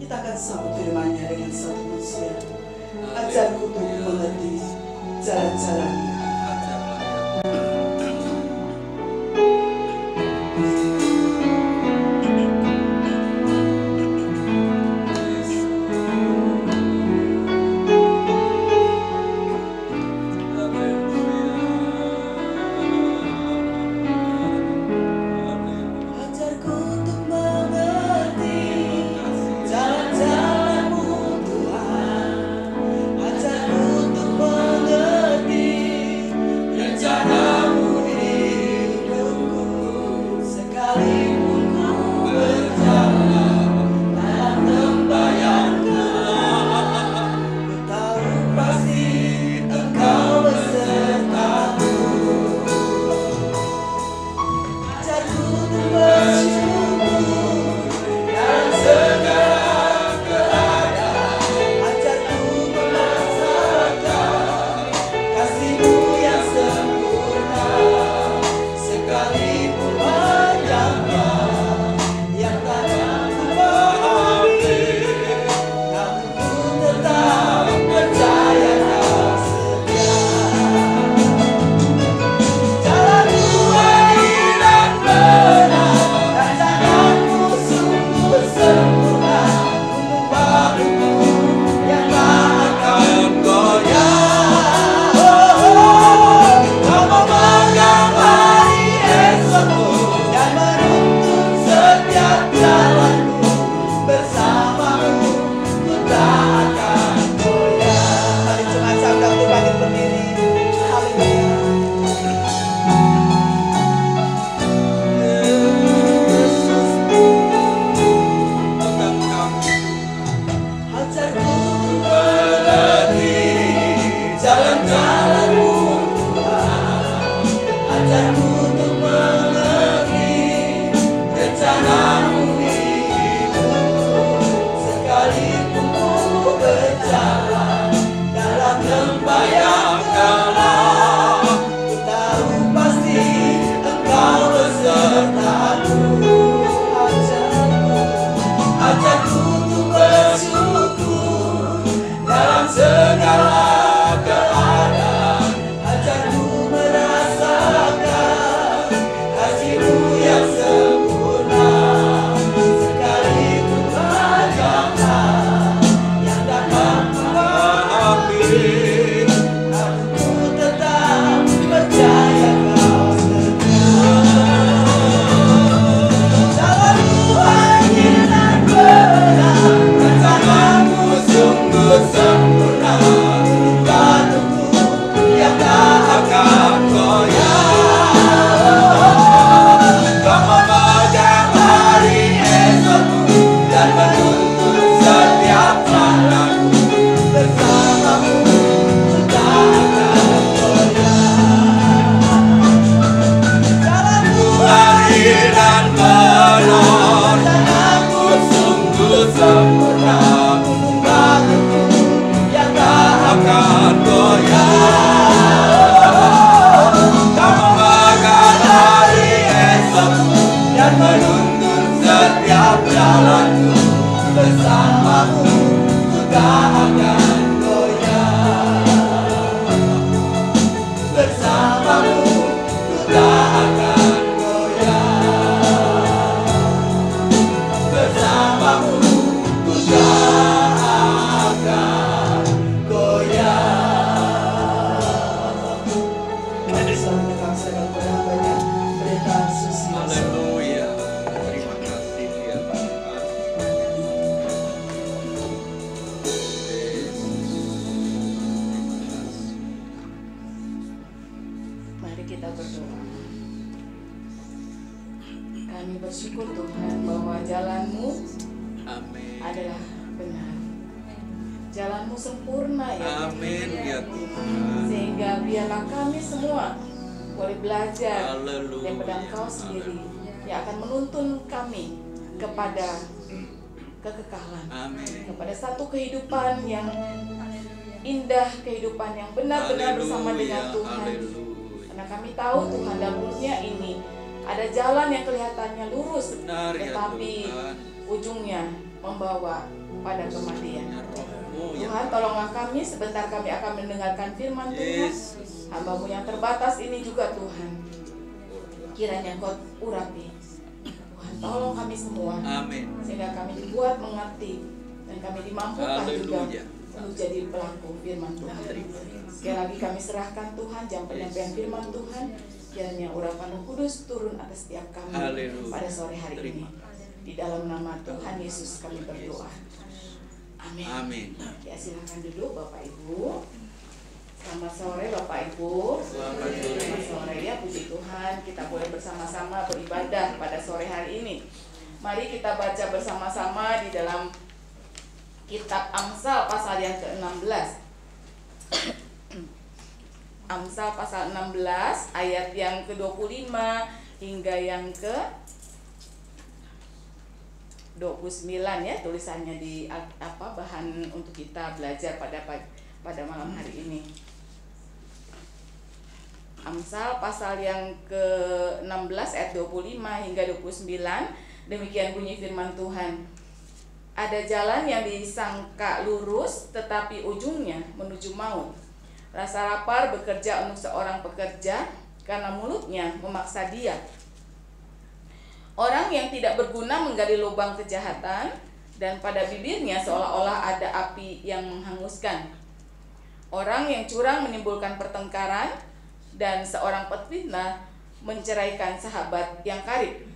kita akan sambut firman-Nya dengan satu pujian. Ajarku untuk mengerti jalan-jalan-Nya. Kepada satu kehidupan yang indah, kehidupan yang benar-benar bersama dengan Tuhan. Karena kami tahu Tuhan, dalam dunia ini ada jalan yang kelihatannya lurus, tetapi ujungnya membawa pada kematian. Rohmu yang Tuhan, tolonglah kami, sebentar kami akan mendengarkan firman Tuhan. Yesus. Hamba-Mu yang terbatas ini juga Tuhan, kiranya Kau urapi. Tuhan, tolong kami semua, Amin. sehingga kami dibuat mengerti dan kami dimampukan juga Haleluya. untuk jadi pelaku firman Tuhan. Sekali lagi kami serahkan Tuhan jam penyampaian firman Tuhan, kiranya urapan Roh Kudus turun atas setiap kami Haleluya. pada sore hari ini. Di dalam nama Tuhan Yesus kami berdoa. Amin. Amin. Ya, silakan duduk Bapak Ibu. Selamat sore Bapak Ibu. Selamat sore. Selamat sore ya, puji Tuhan kita boleh bersama-sama beribadah pada sore hari ini. Mari kita baca bersama-sama di dalam kitab Amsal pasal yang ke-16. Amsal pasal 16 ayat yang ke-25 hingga yang ke-29 ya, tulisannya di bahan untuk kita belajar pada malam hari ini. Amsal pasal yang ke-16 ayat 25 hingga 29, demikian bunyi firman Tuhan. Ada jalan yang disangka lurus tetapi ujungnya menuju maut. Rasa lapar bekerja untuk seorang pekerja karena mulutnya memaksa dia. Orang yang tidak berguna menggali lubang kejahatan dan pada bibirnya seolah-olah ada api yang menghanguskan. Orang yang curang menimbulkan pertengkaran dan seorang pefitnah menceraikan sahabat yang karib.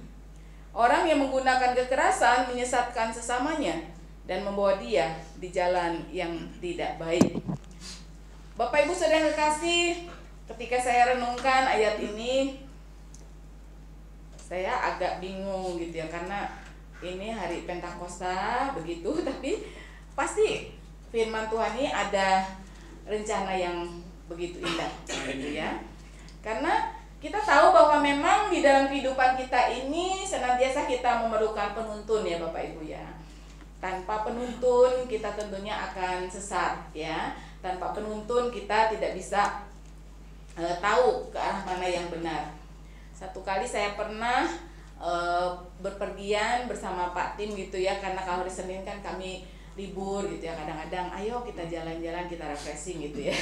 Orang yang menggunakan kekerasan menyesatkan sesamanya dan membawa dia di jalan yang tidak baik. Bapak Ibu Saudara yang kekasih, ketika saya renungkan ayat ini, saya agak bingung gitu ya, karena ini hari Pentakosta begitu, tapi pasti firman Tuhan ini ada rencana yang begitu indah gitu ya. Karena kita tahu bahwa memang di dalam kehidupan kita ini senantiasa kita memerlukan penuntun ya Bapak Ibu ya. Tanpa penuntun kita tentunya akan sesat ya. Tanpa penuntun kita tidak bisa tahu ke arah mana yang benar. Satu kali saya pernah berpergian bersama Pak Tim gitu ya, karena kalau hari Senin kan kami libur gitu ya, kadang-kadang ayo kita jalan-jalan, kita refreshing gitu ya.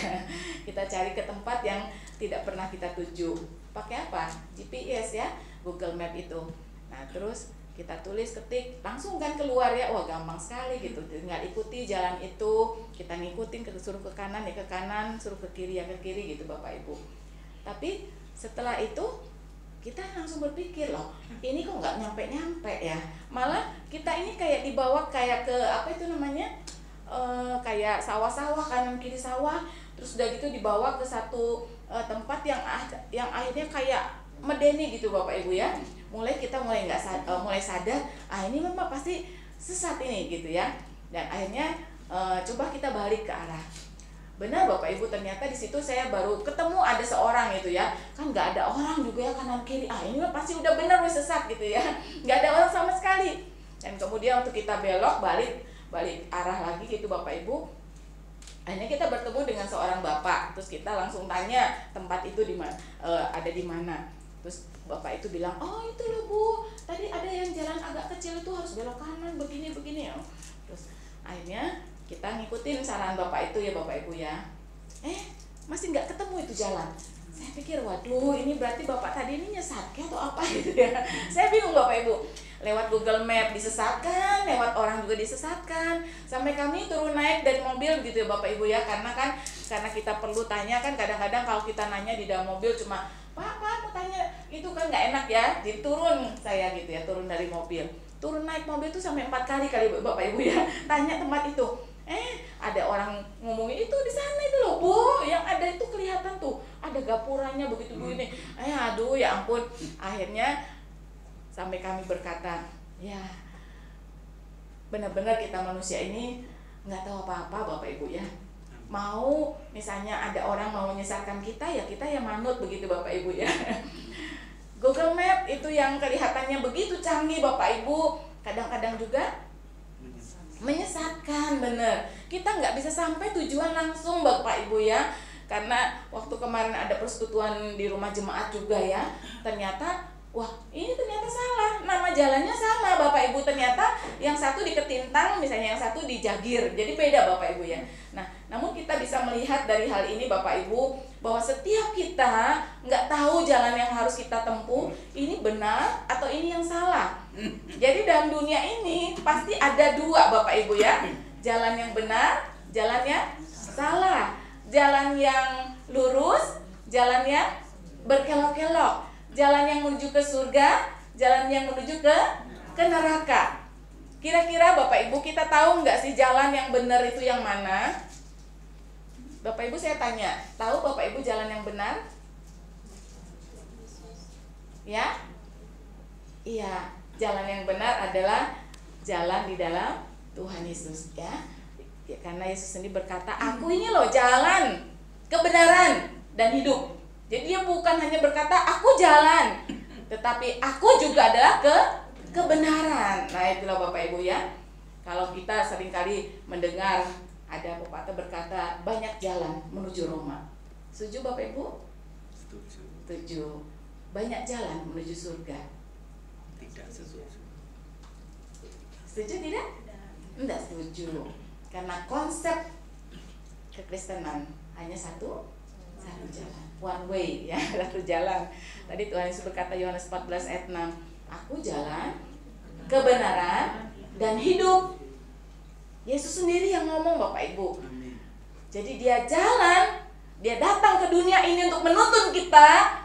Kita cari ke tempat yang tidak pernah kita tuju. Pakai apa? GPS ya, Google Map itu. Nah terus kita tulis, ketik, langsung kan keluar ya. Wah gampang sekali gitu, tinggal ikuti jalan itu. Kita ngikutin, suruh ke kanan ya ke kanan, suruh ke kiri ya ke kiri gitu Bapak Ibu. Tapi setelah itu kita langsung berpikir, loh ini kok nggak nyampe-nyampe ya. Malah kita ini kayak dibawa kayak ke apa itu namanya, kayak sawah-sawah, kanan kiri sawah. Terus udah gitu dibawa ke satu tempat yang akhirnya kayak medeni gitu Bapak Ibu ya. Kita mulai sadar, ini memang pasti sesat ini gitu ya. Dan akhirnya coba kita balik ke arah. Benar Bapak Ibu, ternyata di situ saya baru ketemu ada seorang gitu ya. Kan nggak ada orang juga ya kanan kiri. Ini mah pasti udah benar sesat gitu ya. Nggak ada orang sama sekali. Dan kemudian untuk kita belok balik arah lagi gitu Bapak Ibu. Akhirnya kita bertemu dengan seorang bapak. Terus kita langsung tanya tempat itu ada di mana. Terus bapak itu bilang, oh itu loh Bu, tadi ada yang jalan agak kecil itu harus belok kanan begini ya. Terus akhirnya kita ngikutin saran bapak itu ya Bapak Ibu ya. Masih nggak ketemu itu jalan. Saya pikir, waduh ini berarti bapak tadi ini nyesat atau apa gitu ya. Saya bingung Bapak Ibu. Lewat Google Map disesatkan, lewat orang juga disesatkan. Sampai kami turun naik dari mobil gitu ya Bapak Ibu ya. Karena kita perlu tanya kan, kadang-kadang kalau kita nanya di dalam mobil cuma Pak mau tanya, itu kan nggak enak ya. Jadi turun saya gitu ya, turun dari mobil. Turun naik mobil tuh sampai 4 kali Bapak Ibu ya. Tanya tempat itu. Ada orang ngomongin itu di sana itu loh Bu, yang ada itu kelihatan tuh, ada gapuranya begitu begini. Aduh ya ampun. Akhirnya sampai kami berkata, ya benar-benar kita manusia ini nggak tahu apa-apa Bapak Ibu ya. Mau misalnya ada orang mau menyesatkan kita, ya kita yang manut begitu Bapak Ibu ya. Google Map itu yang kelihatannya begitu canggih Bapak Ibu, kadang-kadang juga menyesatkan, bener. Kita nggak bisa sampai tujuan langsung Bapak Ibu ya. Karena waktu kemarin ada persekutuan di rumah jemaat juga ya, ternyata wah ini ternyata salah, nama sama, jalannya sama Bapak Ibu. Ternyata yang satu di Ketintang, misalnya yang satu di Jagir, jadi beda Bapak Ibu ya. Nah, namun kita bisa melihat dari hal ini Bapak Ibu, bahwa setiap kita nggak tahu jalan yang harus kita tempuh, ini benar atau ini yang salah. Jadi dalam dunia ini pasti ada dua Bapak Ibu ya, jalan yang benar, jalan yang salah, jalan yang lurus, jalan yang berkelok-kelok, jalan yang menuju ke surga, jalan yang menuju ke neraka. Kira-kira Bapak Ibu kita tahu nggak sih jalan yang benar itu yang mana? Bapak Ibu saya tanya, tahu Bapak Ibu jalan yang benar? Ya? Iya, jalan yang benar adalah jalan di dalam Tuhan Yesus ya. Karena Yesus sendiri berkata, aku ini loh jalan, kebenaran, dan hidup. Jadi dia bukan hanya berkata aku jalan, tetapi aku juga adalah kebenaran. Nah itulah Bapak Ibu ya. Kalau kita seringkali mendengar ada pepatah berkata banyak jalan menuju Roma. Setuju Bapak Ibu? Setuju. Banyak jalan menuju surga. Tidak setuju. Setuju tidak? Tidak setuju. Karena konsep kekristenan hanya satu jalan, one way ya, satu jalan. Tadi Tuhan Yesus berkata Yohanes 14 ayat 6, aku jalan, kebenaran, dan hidup. Yesus sendiri yang ngomong Bapak Ibu. Jadi dia jalan, dia datang ke dunia ini untuk menuntun kita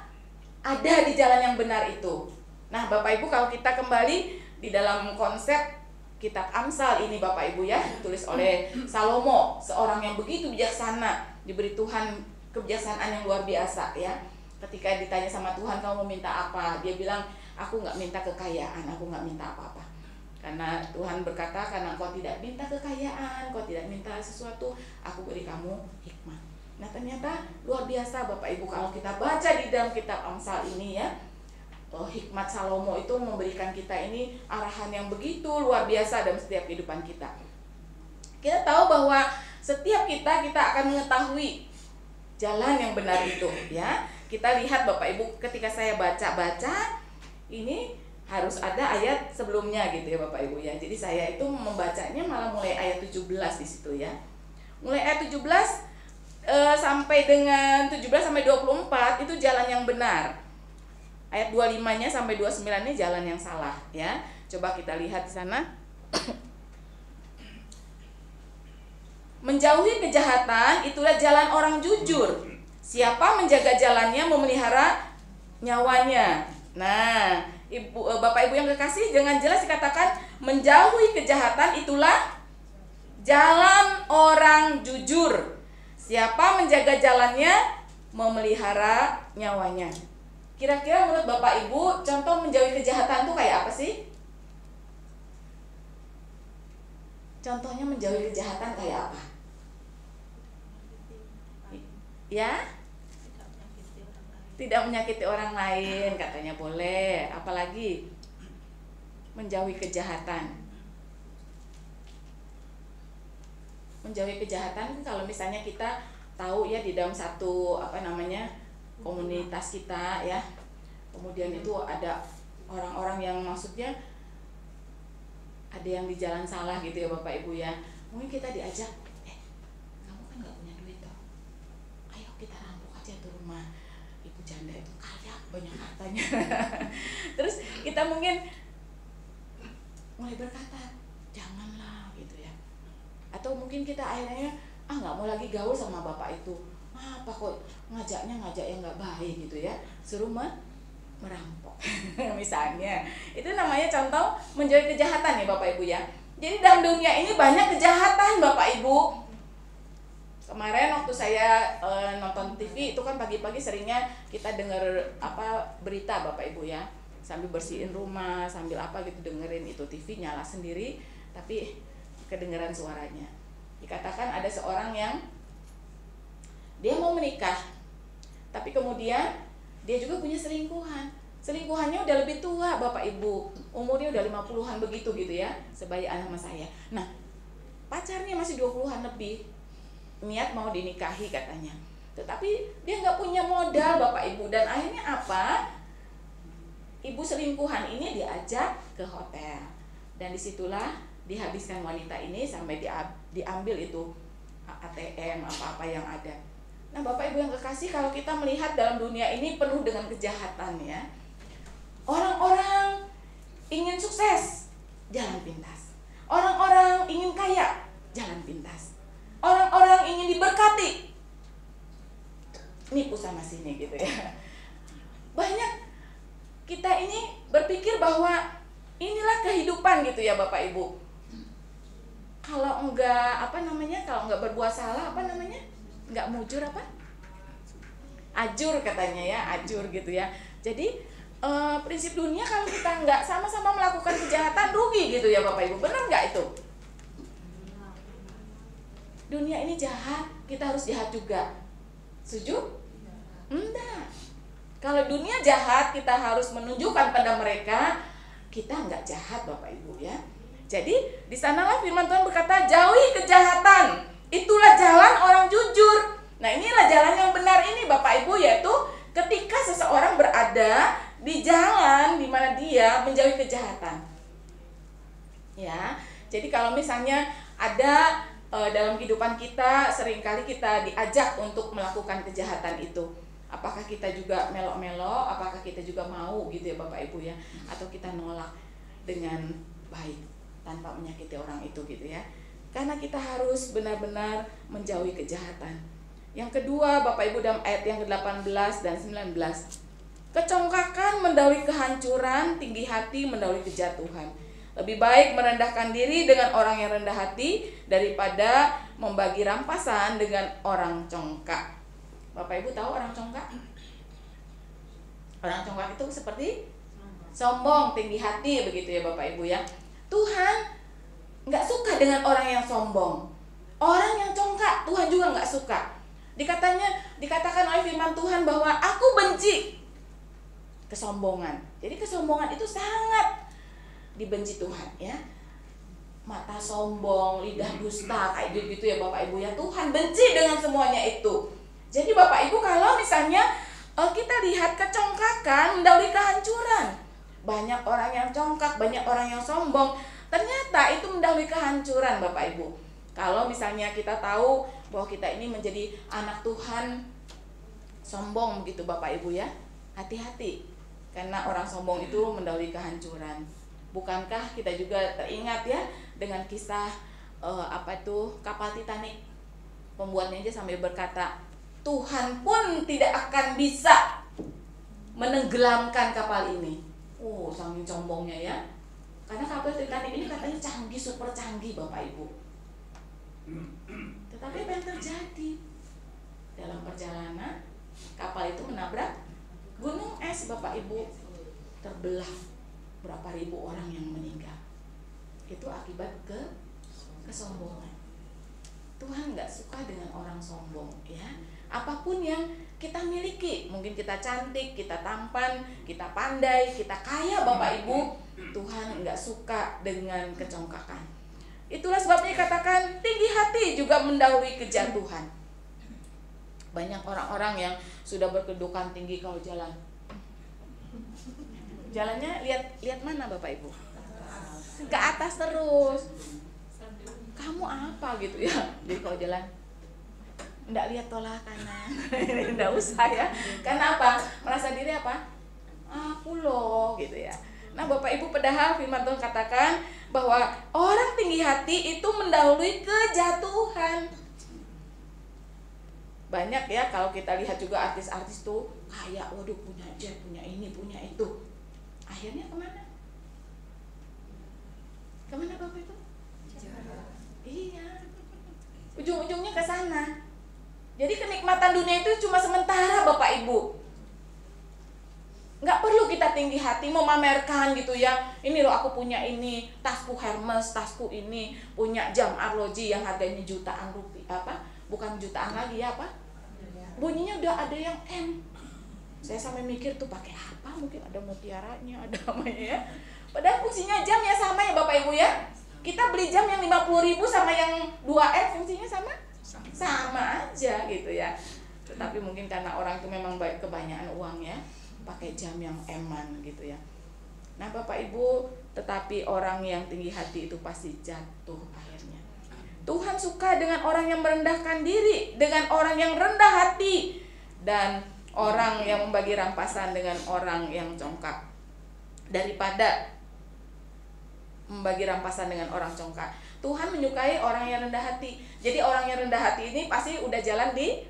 ada di jalan yang benar itu. Nah Bapak Ibu, kalau kita kembali di dalam konsep kitab Amsal ini Bapak Ibu ya, ditulis oleh Salomo, seorang yang begitu bijaksana, diberi Tuhan kebijaksanaan yang luar biasa ya. Ketika ditanya sama Tuhan, kamu mau minta apa? Dia bilang, aku nggak minta kekayaan, aku nggak minta apa-apa. Karena Tuhan berkata, karena kau tidak minta kekayaan, kau tidak minta sesuatu, aku beri kamu hikmat. Nah ternyata luar biasa Bapak Ibu, kalau kita baca di dalam kitab Amsal ini ya, hikmat Salomo itu memberikan kita ini arahan yang begitu luar biasa dalam setiap kehidupan kita. Kita tahu bahwa setiap kita akan mengetahui jalan yang benar itu ya. Kita lihat Bapak Ibu, ketika saya baca ini harus ada ayat sebelumnya gitu ya Bapak Ibu ya. Jadi saya itu membacanya malah mulai ayat 17 di situ ya. Mulai ayat 17 sampai dengan 17 sampai 24 itu jalan yang benar. Ayat 25-nya sampai 29-nya jalan yang salah ya. Coba kita lihat di sana. Menjauhi kejahatan itulah jalan orang jujur. Siapa menjaga jalannya memelihara nyawanya. Nah, Bapak Ibu yang kekasih, dengan jelas dikatakan menjauhi kejahatan itulah jalan orang jujur. Siapa menjaga jalannya memelihara nyawanya. Kira-kira menurut Bapak Ibu, contoh menjauhi kejahatan itu kayak apa sih? Contohnya menjauhi kejahatan kayak apa? Ya? Tidak menyakiti orang lain, katanya boleh. Apalagi menjauhi kejahatan. Menjauhi kejahatan kalau misalnya kita tahu ya di dalam satu komunitas kita ya. Kemudian itu ada orang-orang yang maksudnya ada yang di jalan salah gitu ya Bapak Ibu ya. Mungkin kita diajak, kamu kan nggak punya duit toh, ayo kita rampok aja tuh rumah ibu janda itu, kaya banyak hartanya. Terus kita mungkin mulai berkata, janganlah gitu ya. Atau mungkin kita akhirnya nggak mau lagi gaul sama bapak itu. Apa kok ngajak yang nggak baik gitu ya, suruh merampok. Misalnya itu namanya contoh menjauhi kejahatan ya Bapak Ibu ya. Jadi dalam dunia ini banyak kejahatan Bapak Ibu. Kemarin waktu saya nonton TV itu kan pagi-pagi seringnya kita dengar berita Bapak Ibu ya, sambil bersihin rumah, sambil gitu dengerin itu TV nyala sendiri tapi kedengeran suaranya. Dikatakan ada seorang yang dia mau menikah, tapi kemudian dia juga punya selingkuhan. Selingkuhannya udah lebih tua Bapak Ibu, umurnya udah 50-an begitu gitu ya, sebaya sama saya. Nah, pacarnya masih 20-an lebih, niat mau dinikahi katanya. Tetapi dia nggak punya modal Bapak Ibu, dan akhirnya apa? Ibu selingkuhan ini diajak ke hotel. Dan disitulah dihabiskan wanita ini sampai diambil itu ATM apa-apa yang ada. Nah Bapak Ibu yang kekasih, kalau kita melihat dalam dunia ini penuh dengan kejahatan ya. Orang-orang ingin sukses, jalan pintas. Orang-orang ingin kaya, jalan pintas. Orang-orang ingin diberkati, nipu sana sini gitu ya. Banyak kita ini berpikir bahwa inilah kehidupan gitu ya Bapak Ibu. Kalau enggak kalau enggak berbuat salah enggak mujur ajur katanya ya, ajur gitu ya. Jadi prinsip dunia kalau kita enggak sama-sama melakukan kejahatan rugi gitu ya Bapak Ibu. Benar enggak itu? Dunia ini jahat, kita harus jahat juga. Setuju? Enggak. Kalau dunia jahat, kita harus menunjukkan pada mereka kita enggak jahat Bapak Ibu ya. Jadi di sanalah firman Tuhan berkata, jauhi kejahatan, itulah jalan orang jujur. Nah inilah jalan yang benar ini Bapak Ibu, yaitu ketika seseorang berada di jalan di mana dia menjauhi kejahatan. Ya, jadi kalau misalnya ada dalam kehidupan kita seringkali kita diajak untuk melakukan kejahatan itu, apakah kita juga melok-melok, apakah kita juga mau gitu ya Bapak Ibu ya, atau kita nolak dengan baik tanpa menyakiti orang itu gitu ya. Karena kita harus benar-benar menjauhi kejahatan. Yang kedua Bapak Ibu, dalam ayat yang ke-18 dan 19, kecongkakan mendahului kehancuran, tinggi hati mendahului kejatuhan. Lebih baik merendahkan diri dengan orang yang rendah hati daripada membagi rampasan dengan orang congkak. Bapak Ibu tahu orang congkak? Orang congkak itu seperti sombong, tinggi hati begitu ya Bapak Ibu ya. Tuhan nggak suka dengan orang yang sombong, orang yang congkak Tuhan juga nggak suka. Dikatakan oleh firman Tuhan bahwa aku benci kesombongan. Jadi kesombongan itu sangat dibenci Tuhan ya. Mata sombong, lidah dusta, kayak gitu ya Bapak Ibu ya. Tuhan benci dengan semuanya itu. Jadi Bapak Ibu, kalau misalnya kita lihat kecongkakan mendahului kehancuran. Banyak orang yang congkak, banyak orang yang sombong. Ternyata itu mendahului kehancuran Bapak Ibu. Kalau misalnya kita tahu bahwa kita ini menjadi anak Tuhan, sombong begitu Bapak Ibu ya, hati-hati. Karena orang sombong itu mendahului kehancuran. Bukankah kita juga teringat ya dengan kisah kapal Titanic. Pembuatnya aja sampai berkata, Tuhan pun tidak akan bisa menenggelamkan kapal ini. Saking sombongnya ya. Karena kapal Titanic ini katanya canggih, super canggih Bapak Ibu. Tetapi apa yang terjadi? Dalam perjalanan kapal itu menabrak gunung es Bapak Ibu. Terbelah, berapa ribu orang yang meninggal. Itu akibat kesombongan. Tuhan nggak suka dengan orang sombong ya. Apapun yang kita miliki, mungkin kita cantik, kita tampan, kita pandai, kita kaya Bapak Ibu, Tuhan nggak suka dengan kecongkakan. Itulah sebabnya katakan tinggi hati juga mendahului kejatuhan. Banyak orang-orang yang sudah berkedudukan tinggi kalau jalan. Jalannya lihat mana Bapak Ibu? Ke atas terus. Kamu apa gitu ya? Jadi kalau jalan enggak lihat tolak kanan. Enggak usah ya. Karena apa? Merasa diri apa? Aku loh gitu ya. Nah Bapak Ibu, padahal firman Tuhan katakan bahwa orang tinggi hati itu mendahului kejatuhan. Banyak ya kalau kita lihat juga artis-artis tuh kaya, waduh punya jet, punya ini, punya itu. Akhirnya kemana? Kemana Bapak Ibu? Iya. Ujung-ujungnya ke sana. Jadi kenikmatan dunia itu cuma sementara Bapak Ibu. Nggak perlu kita tinggi hati memamerkan gitu ya. Ini loh aku punya ini, tasku Hermes, tasku ini, punya jam arloji yang harganya jutaan rupiah, bukan jutaan lagi ya bunyinya udah ada yang M. Saya sampai mikir tuh pakai apa, mungkin ada mutiaranya, ada namanya ya. Padahal fungsinya jam ya sama ya Bapak Ibu ya. Kita beli jam yang 50.000 sama yang 2M fungsinya sama aja gitu ya. Tetapi mungkin karena orang itu memang kebanyakan uang ya, pakai jam yang eman gitu ya. Nah Bapak Ibu, tetapi orang yang tinggi hati itu pasti jatuh akhirnya. Tuhan suka dengan orang yang merendahkan diri, dengan orang yang rendah hati, dan orang yang membagi rampasan dengan orang yang congkak, daripada membagi rampasan dengan orang congkak. Tuhan menyukai orang yang rendah hati. Jadi orang yang rendah hati ini pasti udah jalan di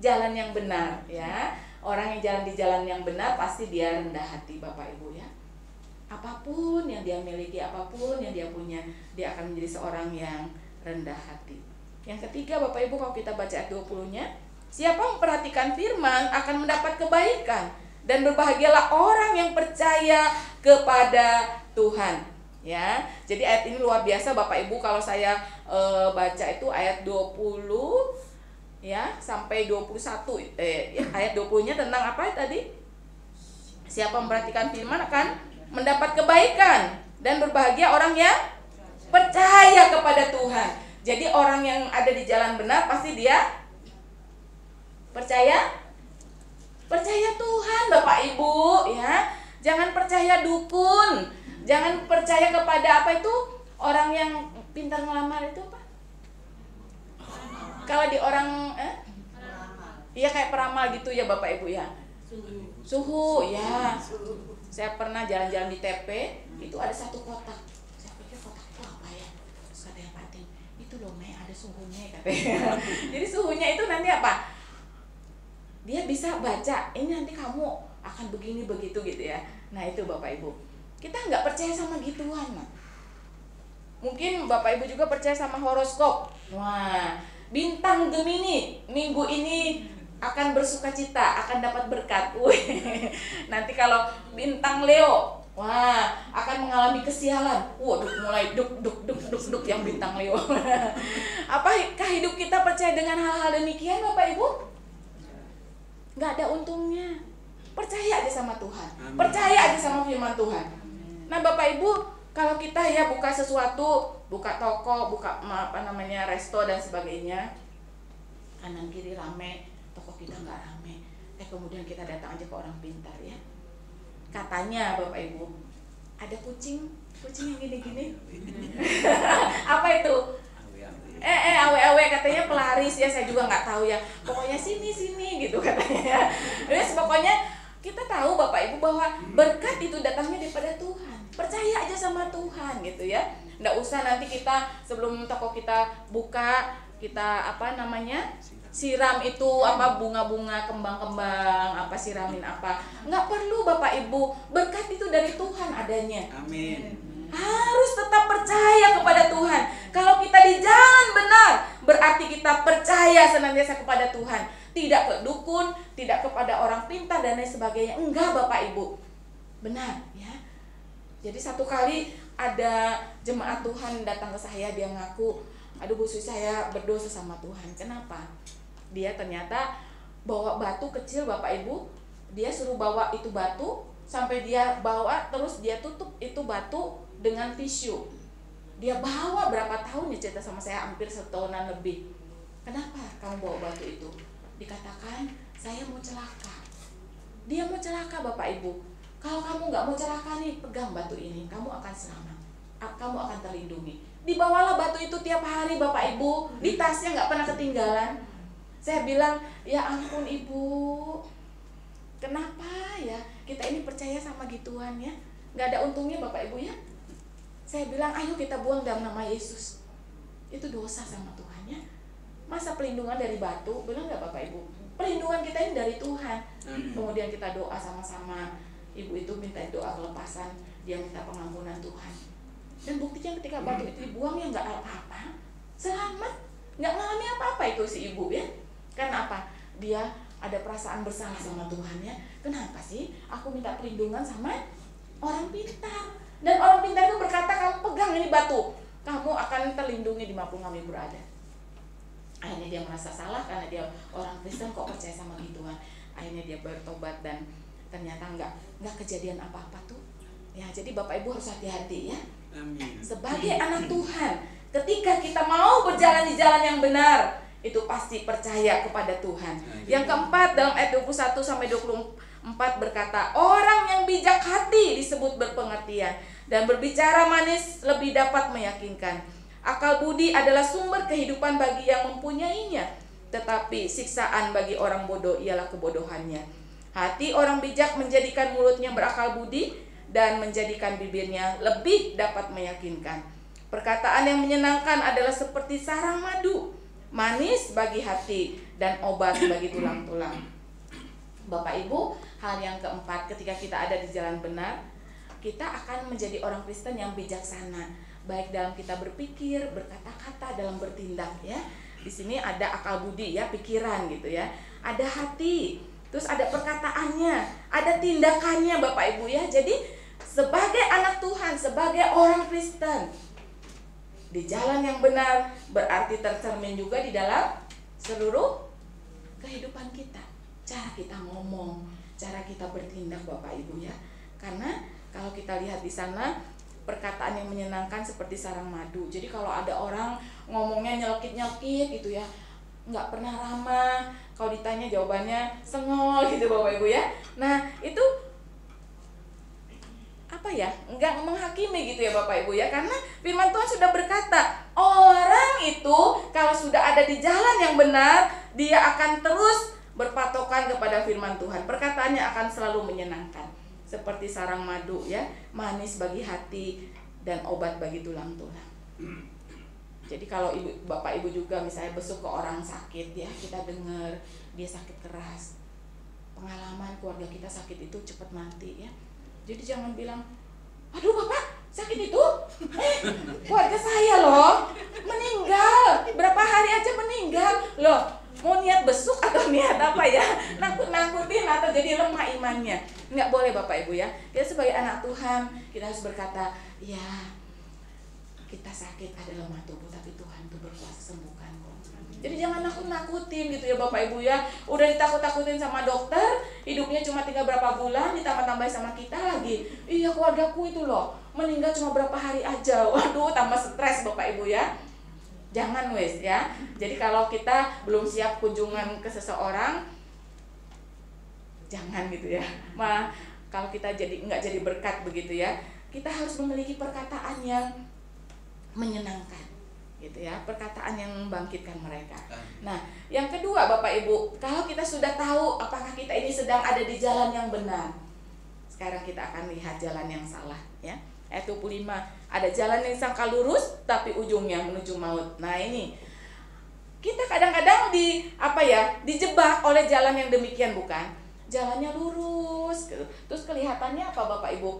jalan yang benar, ya. Orang yang jalan di jalan yang benar pasti dia rendah hati, Bapak Ibu, ya. Apapun yang dia miliki, apapun yang dia punya, dia akan menjadi seorang yang rendah hati. Yang ketiga, Bapak Ibu, kalau kita baca ayat 20-nya, siapa memperhatikan firman akan mendapat kebaikan, dan berbahagialah orang yang percaya kepada Tuhan. Ya, jadi ayat ini luar biasa, Bapak Ibu. Kalau saya baca itu ayat 20 ya sampai 21. Ayat 20-nya tentang apa tadi? Siapa memperhatikan firman akan mendapat kebaikan, dan berbahagia orang yang percaya kepada Tuhan. Jadi orang yang ada di jalan benar pasti dia percaya Tuhan, Bapak Ibu, ya. Jangan percaya dukun, jangan percaya kepada apa itu orang yang pintar ngelamar itu apa? Kalau di orang iya kayak peramal gitu ya, Bapak Ibu, ya. Suhu, ya. Saya pernah jalan-jalan di TP, itu ada satu kotak. Saya pikir kotak itu apa ya? Terus kata yang penting, itu loh Mei, ada suhunya katanya. Jadi suhunya itu nanti apa? Dia bisa baca, ini nanti kamu akan begini begitu gitu ya. Nah itu Bapak Ibu, kita nggak percaya sama gituan. Nah. Mungkin Bapak Ibu juga percaya sama horoskop. Wah, bintang Gemini minggu ini akan bersukacita, akan dapat berkat. Nanti kalau bintang Leo, wah, akan mengalami kesialan. Waduh, mulai duk yang bintang Leo. Apakah hidup kita percaya dengan hal-hal demikian, Bapak Ibu? Nggak ada untungnya. Percaya aja sama Tuhan. Amin. Percaya aja sama firman Tuhan. Nah, Bapak Ibu, kalau kita ya buka sesuatu, buka toko, buka resto dan sebagainya, kanan kiri rame, toko kita nggak rame. Kemudian kita datang aja ke orang pintar, ya. Katanya Bapak Ibu, ada kucing yang gini-gini. Apa itu? Awe katanya pelaris ya, saya juga nggak tahu ya. Pokoknya sini gitu katanya. Terus pokoknya kita tahu Bapak Ibu bahwa berkat itu datangnya daripada Tuhan. Percaya aja sama Tuhan gitu ya. Nggak usah nanti kita sebelum toko kita buka, kita siram itu bunga-bunga, kembang-kembang, siramin apa. Nggak perlu Bapak Ibu. Berkat itu dari Tuhan adanya. Amin. Harus tetap percaya kepada Tuhan. Kalau kita di jalan benar, berarti kita percaya senantiasa kepada Tuhan. Tidak ke dukun, tidak kepada orang pintar dan lain sebagainya. Enggak Bapak Ibu. Benar ya. Jadi satu kali ada jemaat Tuhan datang ke saya, dia ngaku, aduh Bu Susi, saya berdosa sama Tuhan. Kenapa? Dia ternyata bawa batu kecil Bapak Ibu. Dia suruh bawa itu batu, sampai dia bawa terus dia tutup itu batu dengan tisu. Dia bawa berapa tahun, dia cerita sama saya, hampir setahunan lebih. Kenapa kamu bawa batu itu? Dikatakan saya mau celaka. Dia mau celaka Bapak Ibu. Kalau kamu nggak mau celaka nih, pegang batu ini, kamu akan selamat, kamu akan terlindungi. Dibawalah batu itu tiap hari Bapak Ibu, di tasnya nggak pernah ketinggalan. Saya bilang, ya ampun Ibu, kenapa ya kita ini percaya sama gituan ya? Nggak ada untungnya Bapak Ibu ya. Saya bilang, ayo kita buang dalam nama Yesus. Itu dosa sama Tuhan ya. Masa perlindungan dari batu? Benar nggak Bapak Ibu? Perlindungan kita ini dari Tuhan. Kemudian kita doa sama-sama. Ibu itu minta doa kelepasan, dia minta pengampunan Tuhan. Dan buktinya ketika batu itu dibuang, ya nggak apa-apa, selamat, nggak ngalami apa-apa itu si ibu ya. Karena apa? Dia ada perasaan bersalah sama Tuhan ya. Kenapa sih aku minta perlindungan sama orang pintar? Dan orang pintar itu berkata, kamu pegang ini batu, kamu akan terlindungi dimanapun kamu berada. Akhirnya dia merasa salah karena dia orang Kristen kok percaya sama gituan. Akhirnya dia bertobat dan ternyata nggak kejadian apa-apa tuh. Ya, jadi Bapak Ibu harus hati-hati ya. Amin. Sebagai anak Tuhan, ketika kita mau berjalan di jalan yang benar, itu pasti percaya kepada Tuhan. Yang keempat, dalam ayat 21 sampai 24 berkata, orang yang bijak hati disebut berpengertian, dan berbicara manis lebih dapat meyakinkan. Akal budi adalah sumber kehidupan bagi yang mempunyainya, tetapi siksaan bagi orang bodoh ialah kebodohannya. Hati orang bijak menjadikan mulutnya berakal budi dan menjadikan bibirnya lebih dapat meyakinkan. Perkataan yang menyenangkan adalah seperti sarang madu, manis bagi hati dan obat bagi tulang-tulang. Bapak Ibu, hal yang keempat, ketika kita ada di jalan benar, kita akan menjadi orang Kristen yang bijaksana, baik dalam kita berpikir, berkata-kata, dalam bertindak ya. Di sini ada akal budi ya, pikiran gitu ya. Ada hati, terus ada perkataannya, ada tindakannya Bapak Ibu ya. Jadi sebagai anak Tuhan, sebagai orang Kristen di jalan yang benar berarti tercermin juga di dalam seluruh kehidupan kita. Cara kita ngomong, cara kita bertindak Bapak Ibu ya. Karena kalau kita lihat di sana perkataan yang menyenangkan seperti sarang madu. Jadi kalau ada orang ngomongnya nyelkit-nyelkit gitu ya, nggak pernah ramah, kalau ditanya jawabannya sengol gitu Bapak Ibu ya. Nah itu apa ya, nggak menghakimi gitu ya Bapak Ibu ya. Karena firman Tuhan sudah berkata, orang itu kalau sudah ada di jalan yang benar, dia akan terus berpatokan kepada firman Tuhan. Perkataannya akan selalu menyenangkan, seperti sarang madu ya, manis bagi hati dan obat bagi tulang-tulang. Jadi kalau Bapak Ibu juga misalnya besuk ke orang sakit ya, kita dengar dia sakit keras, pengalaman keluarga kita sakit itu cepat mati ya. Jadi jangan bilang, aduh Bapak sakit itu, keluarga saya loh meninggal, berapa hari aja meninggal loh. Mau niat besuk atau niat apa ya, nakut-nakutin atau jadi lemah imannya. Nggak boleh Bapak Ibu ya. Kita sebagai anak Tuhan, kita harus berkata, ya kita sakit ada lemah tubuh, tapi Tuhan tuh berkuasa sembuhkan kok. Jadi jangan nakut-nakutin gitu ya Bapak Ibu ya. Udah ditakut-takutin sama dokter, hidupnya cuma tinggal berapa bulan, ditambah-tambahin sama kita lagi. Iya keluargaku itu loh, meninggal cuma berapa hari aja. Waduh, tambah stres Bapak Ibu ya. Jangan wes ya. Jadi kalau kita belum siap kunjungan ke seseorang, jangan gitu ya. Kalau kita nggak jadi berkat begitu ya, kita harus memiliki perkataan yang menyenangkan gitu ya, perkataan yang membangkitkan mereka. Nah, yang kedua Bapak Ibu, kalau kita sudah tahu apakah kita ini sedang ada di jalan yang benar, sekarang kita akan lihat jalan yang salah ya. Ayat 25, ada jalan yang disangka lurus tapi ujungnya menuju maut. Nah ini kita kadang-kadang dijebak oleh jalan yang demikian, bukan? Jalannya lurus terus kelihatannya apa Bapak Ibu?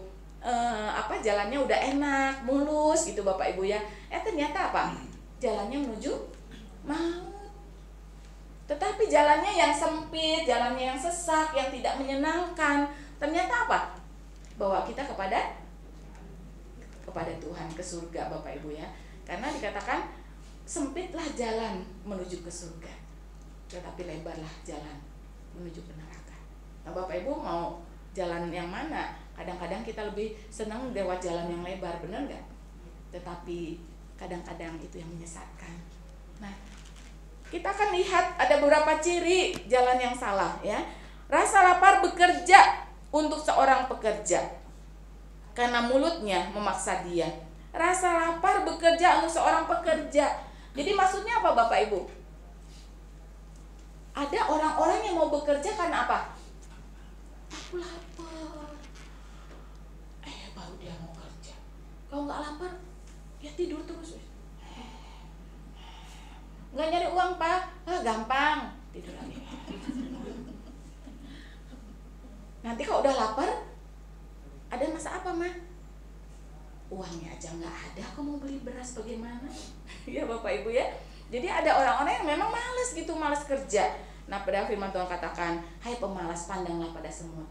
Jalannya udah enak, mulus gitu Bapak Ibu ya. Ternyata apa? Jalannya menuju maut. Tetapi jalannya yang sempit, jalannya yang sesak, yang tidak menyenangkan, ternyata apa? Bawa kita kepada Tuhan, ke surga Bapak Ibu ya. Karena dikatakan sempitlah jalan menuju ke surga, tetapi lebarlah jalan menuju ke neraka. Nah Bapak Ibu mau jalan yang mana? Kadang-kadang kita lebih senang lewat jalan yang lebar, benar nggak? Tetapi kadang-kadang itu yang menyesatkan. Nah kita akan lihat ada beberapa ciri jalan yang salah ya. Rasa lapar bekerja untuk seorang pekerja, karena mulutnya memaksa dia. Rasa lapar bekerja untuk seorang pekerja. Jadi maksudnya apa Bapak Ibu? Ada orang-orang yang mau bekerja karena apa? Aku lapar. Baru dia mau kerja. Kalau nggak lapar, ya tidur terus. Nggak nyari uang Pak? Gampang, tidur lagi. Nanti kalau udah lapar, ada masa apa mah? Uangnya aja nggak ada, aku mau beli beras bagaimana? Ya Bapak Ibu ya. Jadi ada orang-orang yang memang malas gitu, malas kerja. Nah padahal firman Tuhan katakan, hai pemalas, pandanglah pada semut.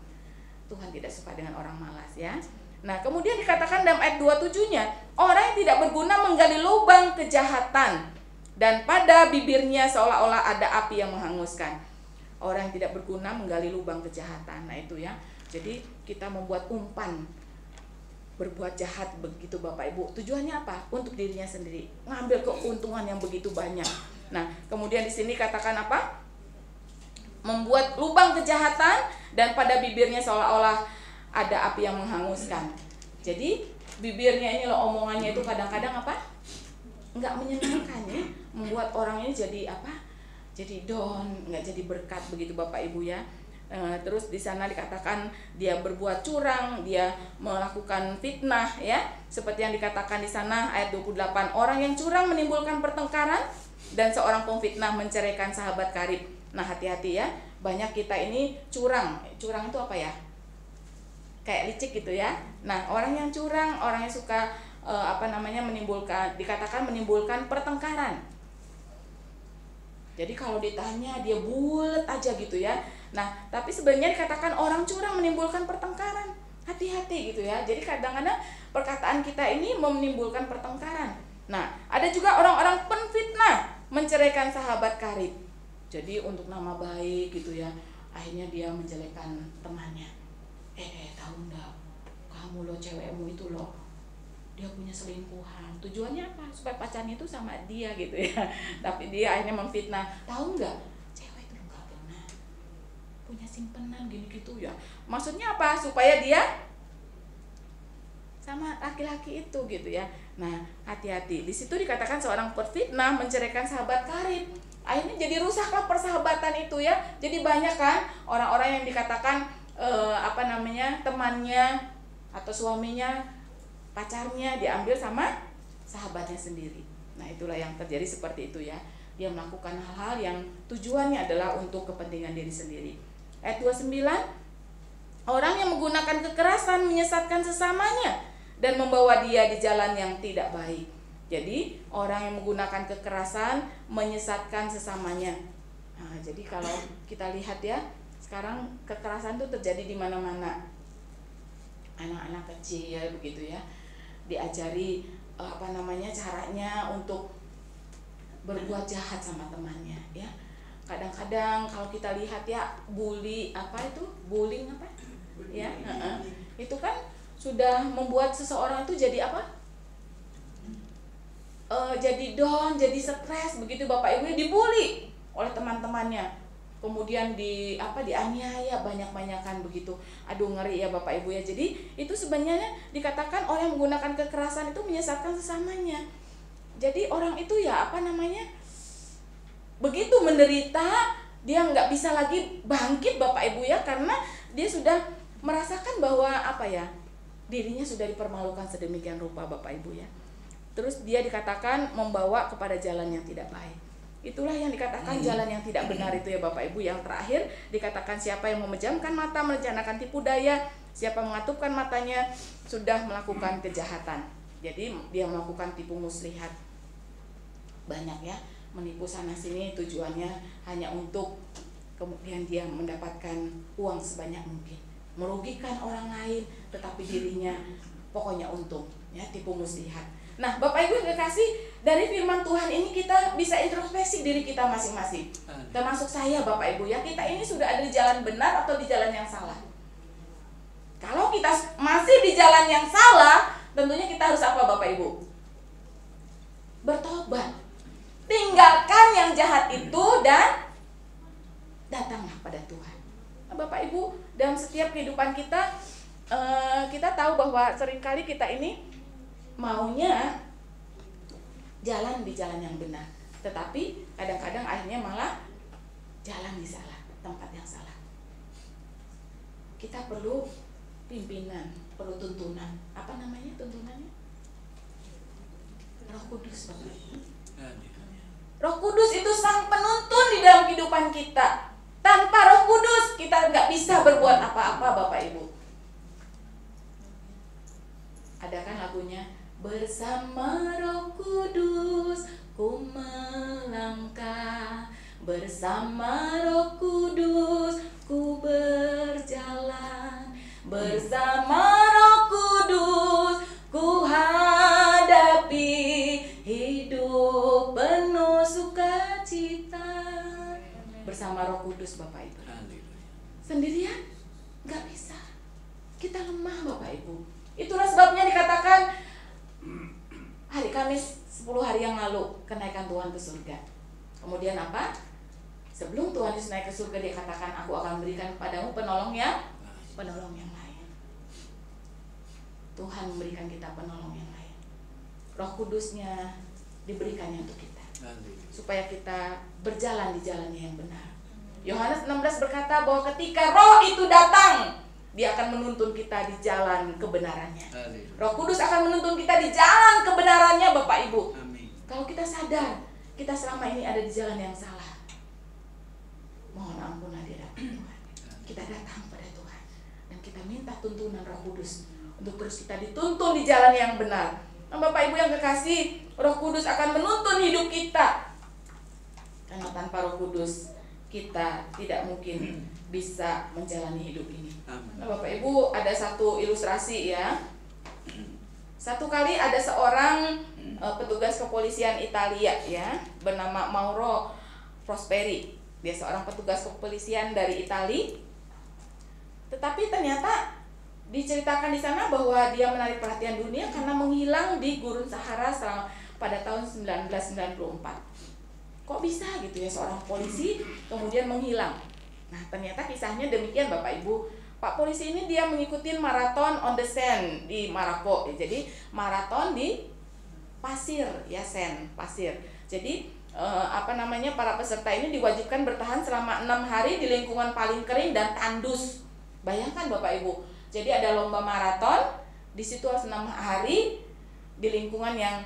Tuhan tidak suka dengan orang malas ya. Nah kemudian dikatakan dalam ayat 27-nya, orang yang tidak berguna menggali lubang kejahatan, dan pada bibirnya seolah-olah ada api yang menghanguskan. Orang yang tidak berguna menggali lubang kejahatan. Nah itu ya. Jadi kita membuat umpan berbuat jahat begitu Bapak Ibu. Tujuannya apa? Untuk dirinya sendiri, ngambil keuntungan yang begitu banyak. Nah, kemudian di sini katakan apa? Membuat lubang kejahatan dan pada bibirnya seolah-olah ada api yang menghanguskan. Jadi bibirnya ini loh, omongannya itu kadang-kadang apa? Nggak menyenangkan ya, membuat orang ini jadi apa? Jadi down, nggak jadi berkat begitu Bapak Ibu ya. Terus di sana dikatakan dia berbuat curang, dia melakukan fitnah ya. Seperti yang dikatakan di sana ayat 28, orang yang curang menimbulkan pertengkaran dan seorang pemfitnah menceraikan sahabat karib. Nah, hati-hati ya. Banyak kita ini curang. Curang itu apa ya? Kayak licik gitu ya. Nah, orang yang curang, orang yang suka dikatakan menimbulkan pertengkaran. Jadi kalau ditanya dia bulet aja gitu ya. Nah, tapi sebenarnya dikatakan orang curang menimbulkan pertengkaran. Hati-hati gitu ya. Jadi kadang-kadang perkataan kita ini menimbulkan pertengkaran. Nah, ada juga orang-orang penfitnah menceraikan sahabat karib. Jadi untuk nama baik gitu ya, akhirnya dia menjelekkan temannya. Tahu enggak? Kamu loh, cewekmu itu loh, dia punya selingkuhan. Tujuannya apa? Supaya pacarnya itu sama dia gitu ya. Tapi dia akhirnya memfitnah. Tahu enggak? Cewek itu enggak pernah punya simpenan gini gitu ya. Maksudnya apa? Supaya dia sama laki-laki itu gitu ya. Nah, hati-hati. Di situ dikatakan seorang perfitnah menceraikan sahabat karib. Akhirnya jadi rusaklah persahabatan itu ya. Jadi banyak kan orang-orang yang dikatakan temannya atau suaminya, pacarnya diambil sama sahabatnya sendiri. Nah, itulah yang terjadi seperti itu ya. Dia melakukan hal-hal yang tujuannya adalah untuk kepentingan diri sendiri. Ayat 29, orang yang menggunakan kekerasan menyesatkan sesamanya dan membawa dia di jalan yang tidak baik. Jadi orang yang menggunakan kekerasan menyesatkan sesamanya. Nah, jadi kalau kita lihat ya, sekarang kekerasan itu terjadi di mana-mana. Anak-anak kecil ya begitu ya, diajari caranya untuk berbuat jahat sama temannya ya. Kadang-kadang kalau kita lihat ya, bullying ya, itu kan sudah membuat seseorang itu jadi apa? Jadi down, jadi stres begitu Bapak Ibu, dibully oleh teman-temannya. Kemudian dianiaya banyak-banyakan begitu. Aduh, ngeri ya Bapak Ibu ya. Jadi itu sebenarnya dikatakan orang yang menggunakan kekerasan itu menyesatkan sesamanya. Jadi orang itu ya begitu menderita, dia nggak bisa lagi bangkit Bapak Ibu ya, karena dia sudah merasakan bahwa dirinya sudah dipermalukan sedemikian rupa Bapak Ibu ya. Terus dia dikatakan membawa kepada jalan yang tidak baik. Itulah yang dikatakan jalan yang tidak benar itu ya Bapak Ibu. Yang terakhir dikatakan siapa yang memejamkan mata merencanakan tipu daya, siapa mengatupkan matanya sudah melakukan kejahatan. Jadi dia melakukan tipu muslihat. Banyak ya, menipu sana sini, tujuannya hanya untuk kemudian dia mendapatkan uang sebanyak mungkin, merugikan orang lain tetapi dirinya pokoknya untung ya, tipu muslihat. Nah, Bapak Ibu yang kekasih, dari firman Tuhan ini kita bisa introspeksi diri kita masing-masing. Termasuk saya Bapak Ibu ya, kita ini sudah ada di jalan benar atau di jalan yang salah. Kalau kita masih di jalan yang salah, tentunya kita harus apa Bapak Ibu? Bertobat. Tinggalkan yang jahat itu dan datanglah pada Tuhan. Nah, Bapak Ibu, dalam setiap kehidupan kita, kita tahu bahwa seringkali kita ini maunya jalan di jalan yang benar, tetapi kadang-kadang akhirnya malah jalan di salah, tempat yang salah. Kita perlu pimpinan, perlu tuntunan. Apa namanya tuntunannya? Roh Kudus, Bapak. Roh Kudus itu sang penuntun di dalam kehidupan kita. Tanpa Roh Kudus kita nggak bisa berbuat apa-apa Bapak Ibu. Ada kan lagunya? Bersama Roh Kudus ku melangkah, bersama Roh Kudus ku berjalan, bersama Roh Kudus ku hadapi hidup penuh sukacita. Bersama Roh Kudus Bapak Ibu. Sendirian nggak bisa, kita lemah Bapak Ibu. Itulah sebabnya dikatakan hari Kamis 10 hari yang lalu kenaikan Tuhan ke surga. Kemudian apa? Sebelum Tuhan Yesus naik ke surga, dia katakan, aku akan berikan kepadamu penolong yang lain. Tuhan memberikan kita penolong yang lain. Roh Kudusnya diberikannya untuk kita, supaya kita berjalan di jalannya yang benar. Yohanes 16 berkata bahwa ketika Roh itu datang, Dia akan menuntun kita di jalan kebenarannya. Roh Kudus akan menuntun kita di jalan kebenarannya, Bapak Ibu. Amin. Kalau kita sadar kita selama ini ada di jalan yang salah, mohon ampun hadirat Tuhan. Kita datang pada Tuhan dan kita minta tuntunan Roh Kudus untuk terus kita dituntun di jalan yang benar. Nah, Bapak Ibu yang kekasih, Roh Kudus akan menuntun hidup kita. Karena tanpa Roh Kudus kita tidak mungkin bisa menjalani hidup ini. Nah, Bapak Ibu, ada satu ilustrasi ya. Satu kali ada seorang petugas kepolisian Italia ya, bernama Mauro Prosperi. Dia seorang petugas kepolisian dari Italia. Tetapi ternyata diceritakan di sana bahwa dia menarik perhatian dunia karena menghilang di gurun Sahara pada tahun 1994. Kok bisa gitu ya seorang polisi kemudian menghilang? Nah, ternyata kisahnya demikian, Bapak Ibu. Pak polisi ini dia mengikuti maraton on the sand di Maroko. Jadi maraton di pasir ya, sand, pasir. Jadi para peserta ini diwajibkan bertahan selama 6 hari di lingkungan paling kering dan tandus. Bayangkan Bapak Ibu. Jadi ada lomba maraton, di situ harus 6 hari di lingkungan yang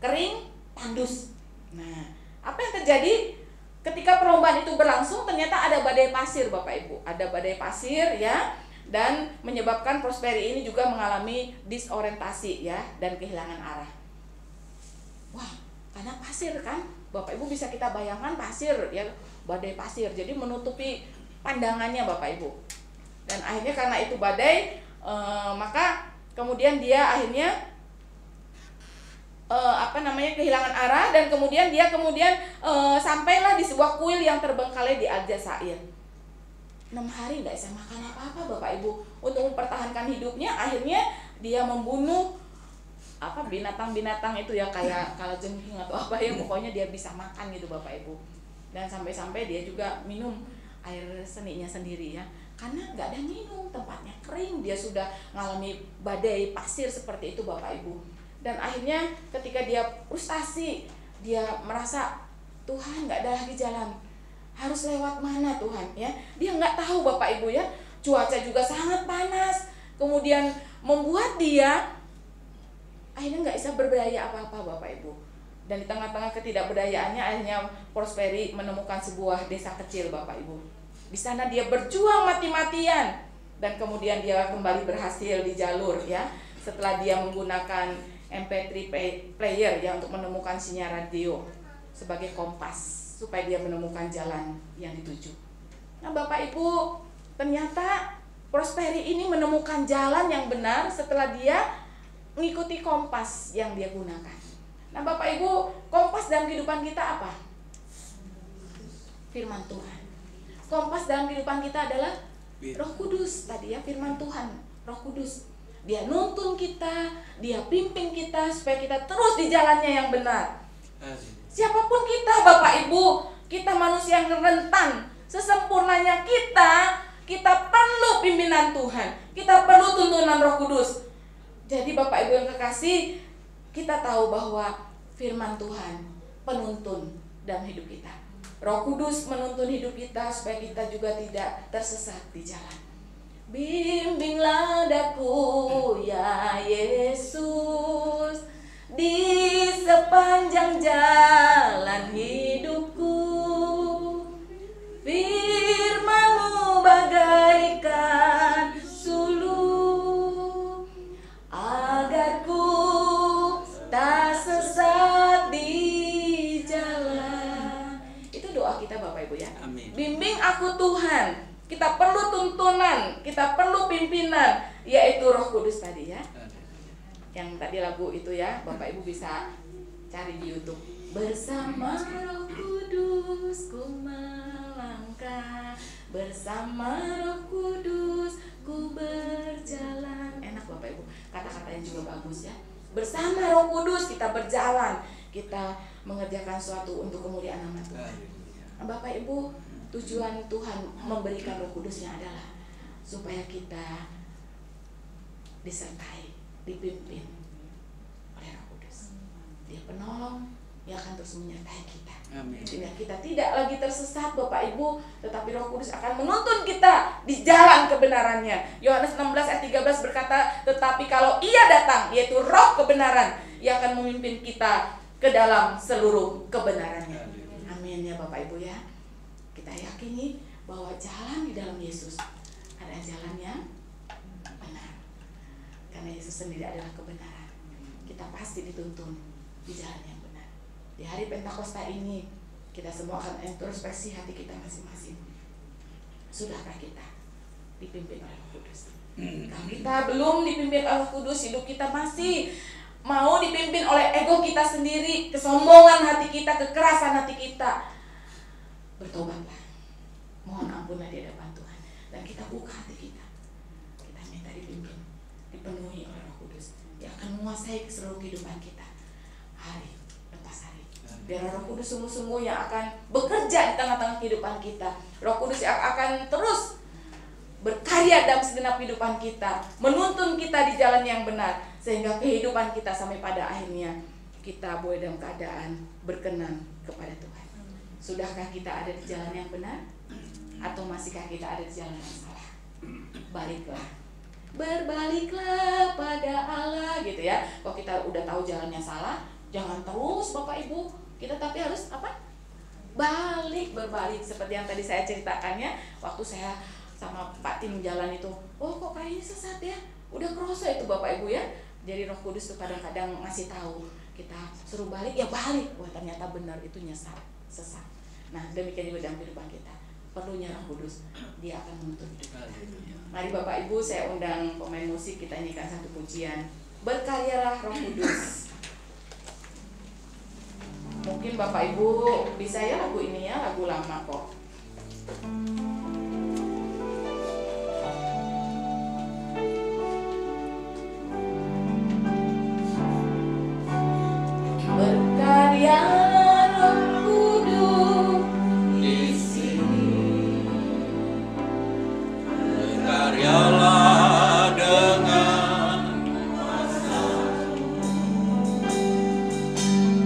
kering, tandus. Nah, apa yang terjadi ketika perlombaan itu berlangsung? Ternyata ada badai pasir, Bapak Ibu. Ada badai pasir ya, dan menyebabkan Prosperi ini juga mengalami disorientasi ya, dan kehilangan arah. Wah, karena pasir kan, Bapak Ibu bisa kita bayangkan pasir ya, badai pasir. Jadi menutupi pandangannya Bapak Ibu. Dan akhirnya karena itu badai, maka kemudian dia akhirnya kehilangan arah, dan kemudian dia sampailah di sebuah kuil yang terbengkalai di Aljazair. 6 hari nggak bisa makan apa-apa Bapak Ibu. Untuk mempertahankan hidupnya, akhirnya dia membunuh binatang-binatang itu ya, kayak kalajengking atau apa ya, pokoknya dia bisa makan gitu Bapak Ibu. Dan sampai-sampai dia juga minum air seninya sendiri ya, karena nggak ada minum, tempatnya kering, dia sudah mengalami badai pasir seperti itu Bapak Ibu. Dan akhirnya ketika dia frustasi, dia merasa Tuhan nggak ada lagi jalan, harus lewat mana Tuhan ya. Dia nggak tahu Bapak Ibu ya, cuaca juga sangat panas, kemudian membuat dia akhirnya nggak bisa berdaya apa-apa Bapak Ibu. Dan di tengah-tengah ketidakberdayaannya, akhirnya Prosperi menemukan sebuah desa kecil Bapak Ibu. Di sana dia berjuang mati-matian, dan kemudian dia kembali berhasil di jalur ya, setelah dia menggunakan MP3 player ya untuk menemukan sinyal radio sebagai kompas supaya dia menemukan jalan yang dituju. Nah Bapak Ibu, ternyata Prosperi ini menemukan jalan yang benar setelah dia mengikuti kompas yang dia gunakan. Nah Bapak Ibu, kompas dalam kehidupan kita apa? Firman Tuhan. Kompas dalam kehidupan kita adalah Roh Kudus tadi ya, firman Tuhan, Roh Kudus. Dia nuntun kita, dia pimpin kita supaya kita terus di jalannya yang benar. Siapapun kita Bapak Ibu, kita manusia yang rentan. Sesempurnanya kita perlu pimpinan Tuhan, kita perlu tuntunan Roh Kudus. Jadi Bapak Ibu yang kekasih, kita tahu bahwa firman Tuhan penuntun dalam hidup kita. Roh Kudus menuntun hidup kita supaya kita juga tidak tersesat di jalan. Bimbinglah daku ya Yesus di sepanjang jalan hidupku. Firman-Mu bagaikan suluh, agar ku tak sesat di jalan. Itu doa kita Bapak Ibu ya. Amin. Bimbing aku Tuhan. Kita perlu tuntunan, kita perlu pimpinan, yaitu Roh Kudus tadi ya. Yang tadi lagu itu ya, Bapak Ibu bisa cari di YouTube. Bersama Roh Kudus ku melangkah, bersama Roh Kudus ku berjalan. Enak Bapak Ibu, kata-katanya juga bagus ya. Bersama Roh Kudus kita berjalan, kita mengerjakan sesuatu untuk kemuliaan nama Tuhan. Bapak Ibu, tujuan Tuhan memberikan Roh Kudusnya adalah supaya kita disertai dipimpin oleh Roh Kudus. Dia penolong yang akan terus menyertai kita. Amin. Sehingga kita tidak lagi tersesat Bapak Ibu, tetapi Roh Kudus akan menuntun kita di jalan kebenarannya. Yohanes 16 ayat 13 berkata, tetapi kalau Ia datang, yaitu Roh kebenaran, Ia akan memimpin kita ke dalam seluruh kebenarannya. Amin ya Bapak Ibu ya. Kita yakini bahwa jalan di dalam Yesus adalah jalan yang benar. Karena Yesus sendiri adalah kebenaran. Kita pasti dituntun di jalan yang benar. Di hari Pentakosta ini kita semua akan introspeksi hati kita masing-masing. Sudahkah kita dipimpin oleh Roh Kudus? Kalau kita belum dipimpin oleh Roh Kudus, hidup kita masih mau dipimpin oleh ego kita sendiri, kesombongan hati kita, kekerasan hati kita, bertobatlah. Mohon ampunlah di hadapan Tuhan. Dan kita buka hati kita. Kita minta dipimpin, dipenuhi oleh Roh Kudus yang akan menguasai seluruh kehidupan kita hari lepas hari. Biar Roh Kudus sungguh-sungguh yang akan bekerja di tengah-tengah kehidupan kita. Roh Kudus yang akan terus berkarya dalam segenap kehidupan kita, menuntun kita di jalan yang benar, sehingga kehidupan kita sampai pada akhirnya kita boleh dalam keadaan berkenan kepada Tuhan. Sudahkah kita ada di jalan yang benar? Atau masihkah kita ada di jalan yang salah? Baliklah, berbaliklah pada Allah, gitu ya. Kalau kita udah tahu jalannya salah, jangan terus Bapak Ibu, kita tapi harus apa? Berbalik seperti yang tadi saya ceritakannya. Waktu saya sama Pak Tim jalan itu, oh kok kayaknya sesat ya, udah kerasa itu Bapak Ibu ya. Jadi Roh Kudus tuh kadang-kadang ngasih tahu kita, suruh balik ya balik, wah ternyata benar itu nyesat, sesat. Nah demikian juga dalam kehidupan kita, perlunya Roh Kudus, Dia akan menuntun hidup kita. Mari Bapak Ibu, saya undang pemain musik, kita nyanyikan satu pujian, Berkaryalah Roh Kudus. Mungkin Bapak Ibu bisa ya lagu ini ya, lagu lama kok. Berkarya Roh Kudus di sini. Berkaryalah dengan kuasa-Mu.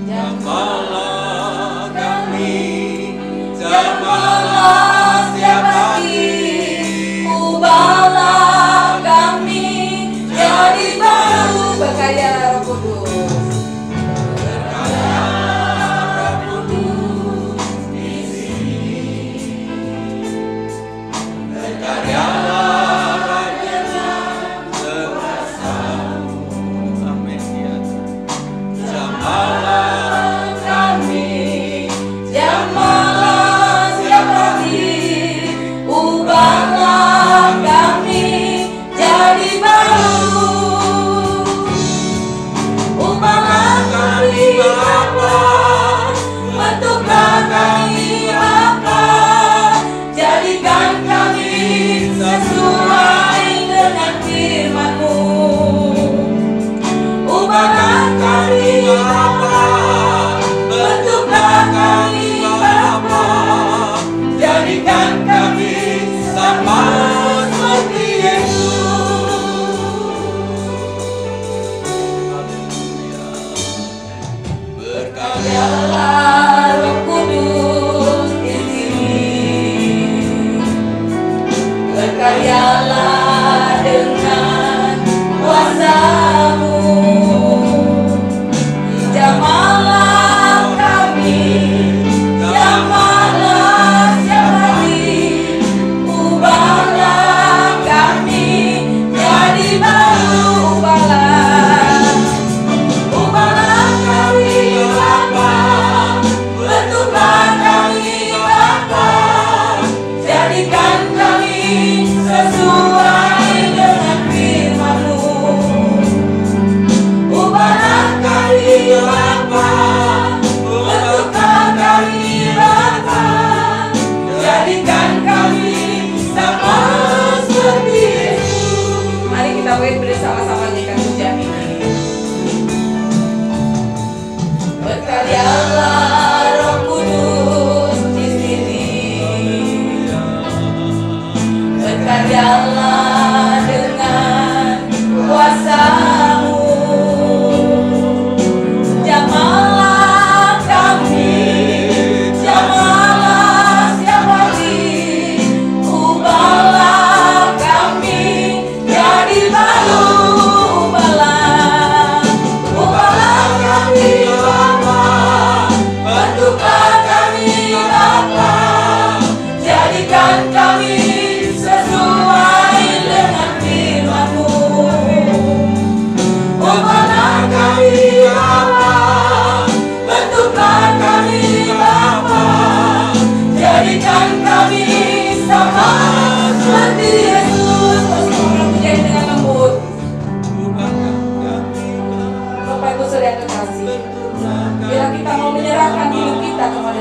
Jamahlah kami, jamahlah setiap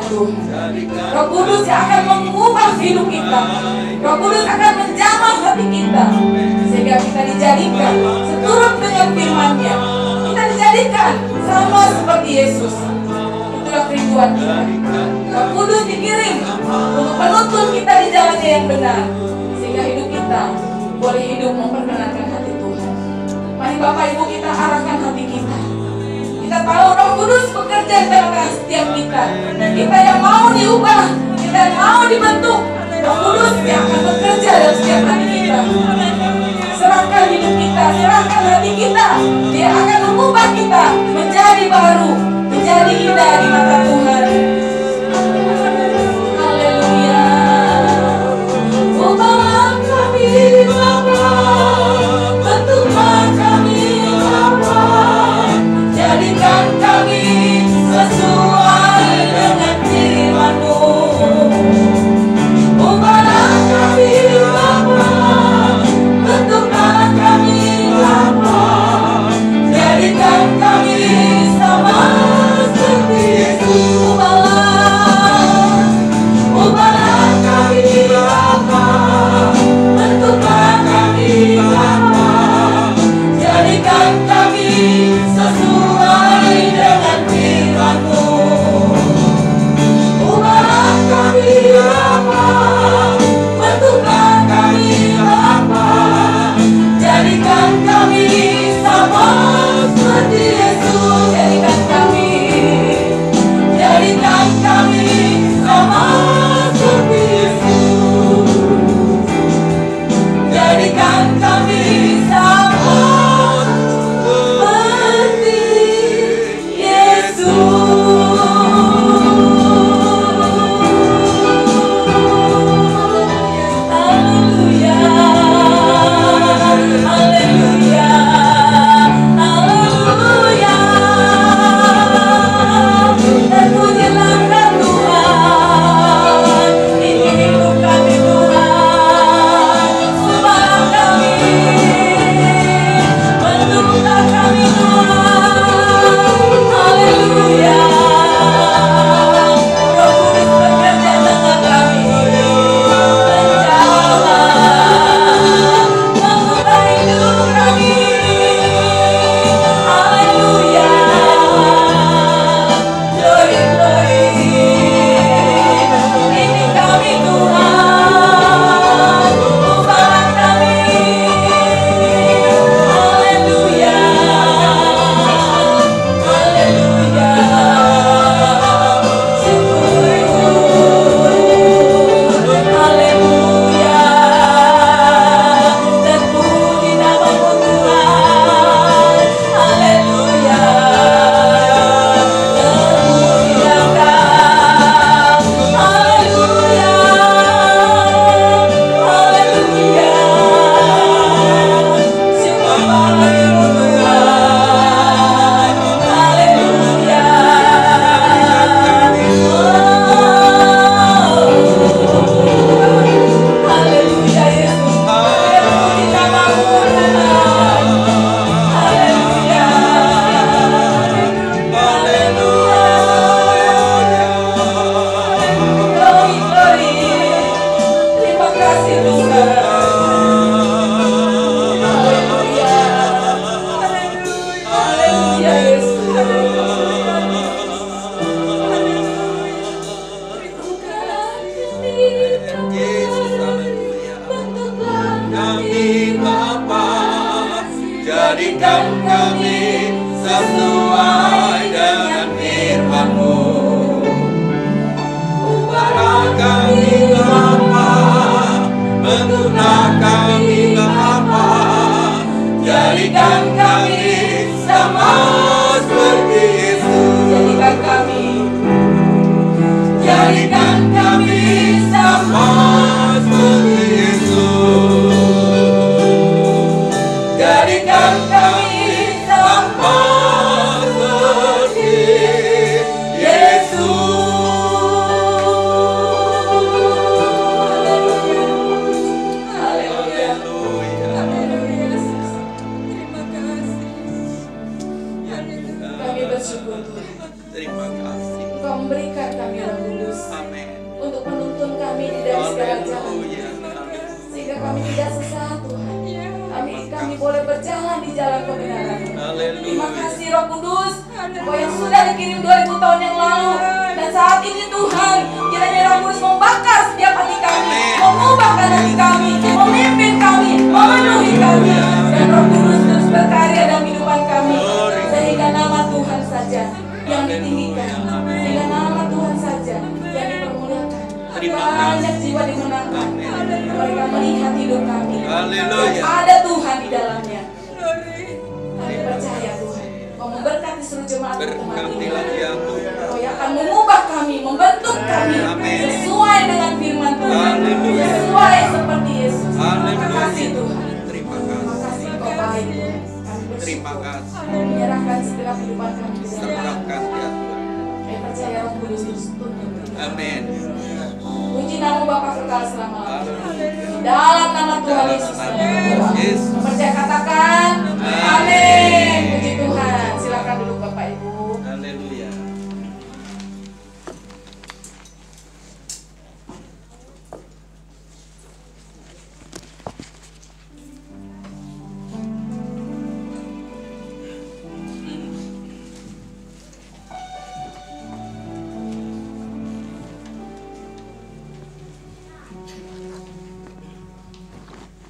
Tuhan. Roh Kudus yang akan mengubah hidup kita. Roh Kudus akan menjamah hati kita, sehingga kita dijadikan seturut dengan firman-Nya. Kita dijadikan sama seperti Yesus. Itulah kerinduan kita. Roh Kudus dikirim untuk menuntun kita di jalannya yang benar, sehingga hidup kita boleh hidup memperkenankan hati Tuhan. Mari Bapak Ibu kita arahkan hati kita. Kita tahu Roh Kudus bekerja di tengah setiap kita. Kita yang mau diubah, kita yang mau dibentuk, Roh Kudus yang akan bekerja dalam setiap hati kita. Serahkan hidup kita, serahkan hati kita. Dia akan mengubah kita menjadi baru, menjadi indah di mata Tuhan. Haleluya. Ubahlah kami Bapa, bentuklah kami Bapa, jadikan kami sesuai dengan firman-Mu. Ubahlah kami Bapa, bentuklah kami Bapa, jadikan kami sama seperti Yesus. Ubahlah kami Bapa, bentuklah kami Bapa, jadikan kami sesuai dengan firman-Mu. Ubahlah kami Bapa, bentuklah kami Bapa, jadikan kami sama seperti Yesus. Jadikan kami sama seperti Yesus. Jadikan kami sama seperti Yesus. Haleluya, haleluya, haleluya. Terpujilah Tuhan, ini hidup kami Tuhan. Ubahlah kami, bentuklah kami Tuhan. Haleluya. Roh Kudus bekerja tengah kami, mengubah hidup kami. Haleluya. Glory, glory. Ini kami Tuhan, ubahlah kami. Haleluya, haleluya. Syukur, haleluya. Terpuji nama-Mu Tuhan. Haleluya. Glory, glory. Terima kasih Tuhan. Haleluya. Haleluya Yesus. Kami Bapa, jadikan kami sesuai dengan firman-Mu. Ubahlah kami Bapa, bentuklah kami Bapa, jadikan kami sama seperti Yesus. Jadikan kami, Jadikan kami sama seperti Yesus. Jadikan kami jalan kebenaran. Haleluya. Terima kasih Roh Kudus, Engkau yang sudah dikirim 2000 tahun yang lalu. Dan saat ini Tuhan, kiranya Roh Kudus membakar setiap hati kami, mengubahkan hati kami, memimpin kami, memenuhi kami. Dan Roh Kudus terus berkarya dalam kehidupan kami, sehingga nama Tuhan saja yang ditinggikan, sehingga nama Tuhan saja yang dipermuliakan. Banyak jiwa dimenangkan. Mereka melihat hidup kami. Haleluya. Ada Tuhan di dalamnya. Kami percaya Tuhan, Kau memberkati seluruh jemaat tempat ini. Berkatilah ya Tuhan. Kau yang akan mengubah kami, membentuk kami Amin. sesuai dengan firman Tuhan, Haleluya. sesuai seperti Yesus. Haleluya. Terima kasih Tuhan. Terima Terima kasih. kasih Kau baik Tuhan. Kami Terima bersyukur. kasih. Menyerahkan segala kehidupan kami ke dalam Serahkan tangan. ya Tuhan. Kami percaya Roh Kudus terus tuntun. Amin. Puji nama Bapa kekal selama-lamanya. Dalam nama Tuhan Yesus kami berdoa. Yesus. Percaya katakan amin. Puji Tuhan. Silakan duduk Bapak Ibu. Haleluya.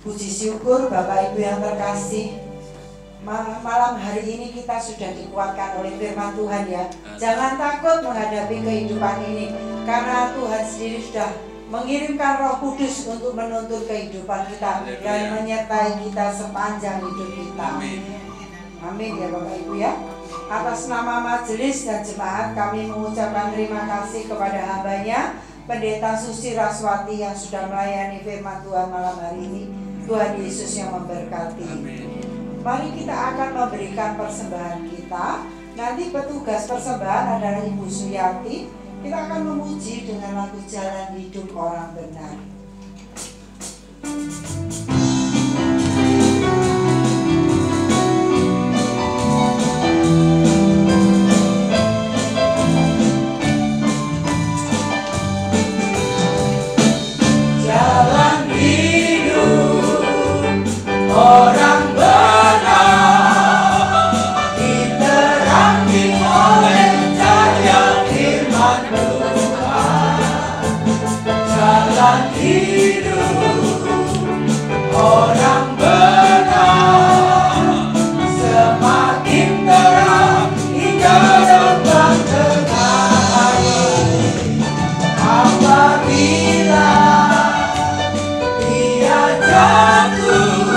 Puji syukur Bapak Ibu yang terkasih, malam hari ini kita sudah dikuatkan oleh firman Tuhan ya. Jangan takut menghadapi kehidupan ini, karena Tuhan sendiri sudah mengirimkan Roh Kudus untuk menuntun kehidupan kita dan menyertai kita sepanjang hidup kita. Amin ya Bapak Ibu ya. Atas nama majelis dan jemaat kami mengucapkan terima kasih kepada hambanya Pendeta Susi Raswati yang sudah melayani firman Tuhan malam hari ini. Tuhan Yesus yang memberkati. Mari kita akan memberikan persembahan kita. Nanti petugas persembahan adalah Ibu Suyati. Kita akan memuji dengan lagu Jalan Hidup Orang Benar. Jalan hidup orang benar diterangi oleh cahaya firman Tuhan. Jalan hidup orang benar semakin terang hingga depan tengah. Apabila dia jatuh,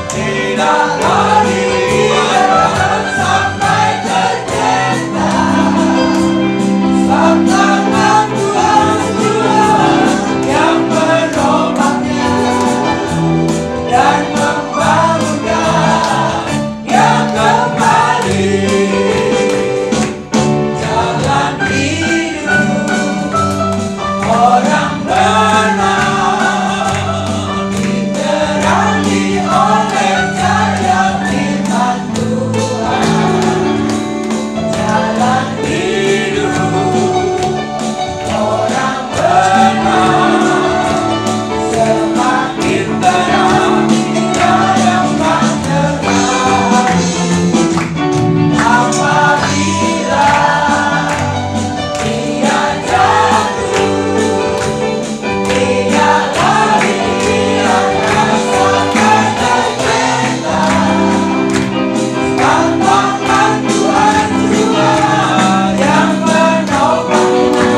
tidak lari akan sampai terjentah. Sebab tangan Tuhan yang menopangnya dan membangunkan dia kembali. Jalan hidup orang benar diterangi oleh cahaya firman Tuhan. Jalan hidup orang benar semakin terang hingga depan tengah. Apabila dia jatuh, tidak lari akan sampai terjentah. Sebab tangan Tuhan yang menopangnya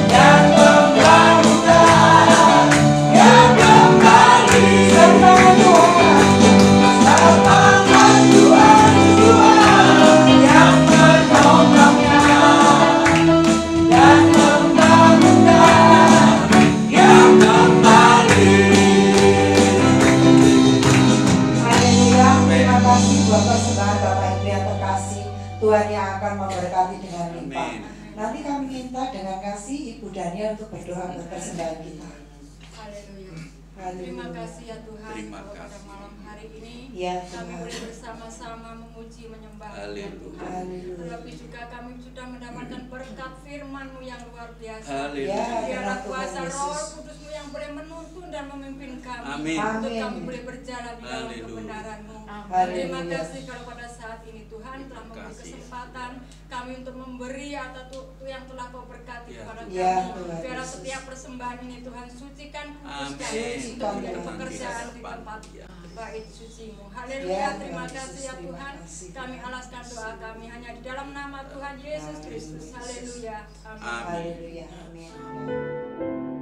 dan membangunkan dia kembali. Tangan Tuhan yang menopangnya dan membangunkan dia kembali. Haleluya, terima kasih buat persembahan Bapak Ibu yang terkasih. Tuhan yang akan memberkati dengan limpah. Amin. Nanti kami minta dengan kasih Ibu Daniel untuk berdoa untuk persembahan kita. Haleluya. Terima kasih ya Tuhan, Terima bahwa pada kasih. malam hari ini Ya, kami Tuhan. boleh bersama-sama memuji menyembah Tuhan. Haleluya. Haleluya. Terlebih juga kami sudah mendapatkan berkat firman-Mu yang luar biasa. Haleluya. Ya, Biarlah Tuhan kuasa Yesus. Roh Kudus-Mu yang boleh menuntun dan memimpin kami Amin. untuk Amin. kami boleh berjalan di dalam Haleluya. kebenaran-Mu. Haleluya. Terima kasih kalau pada saat ini Tuhan telah Terima memberi kasih. kesempatan kami untuk memberi atau yang telah Kau berkati Ya, kepada Tuhan. Ya, kami. Tuhan Biarlah Yesus. setiap persembahan ini Tuhan sucikan, kuduskan Amin. untuk menjadi Tuhan. pekerjaan di Tuhan. tempat Ya. bait suci-Mu. Ya, Haleluya, Tuhan terima Yesus, kasih ya terima Tuhan. kasih. Kami alaskan doa kami hanya di dalam nama Tuhan Yesus Amin. Kristus. Haleluya. Amin. Amin. Haleluya. Amin.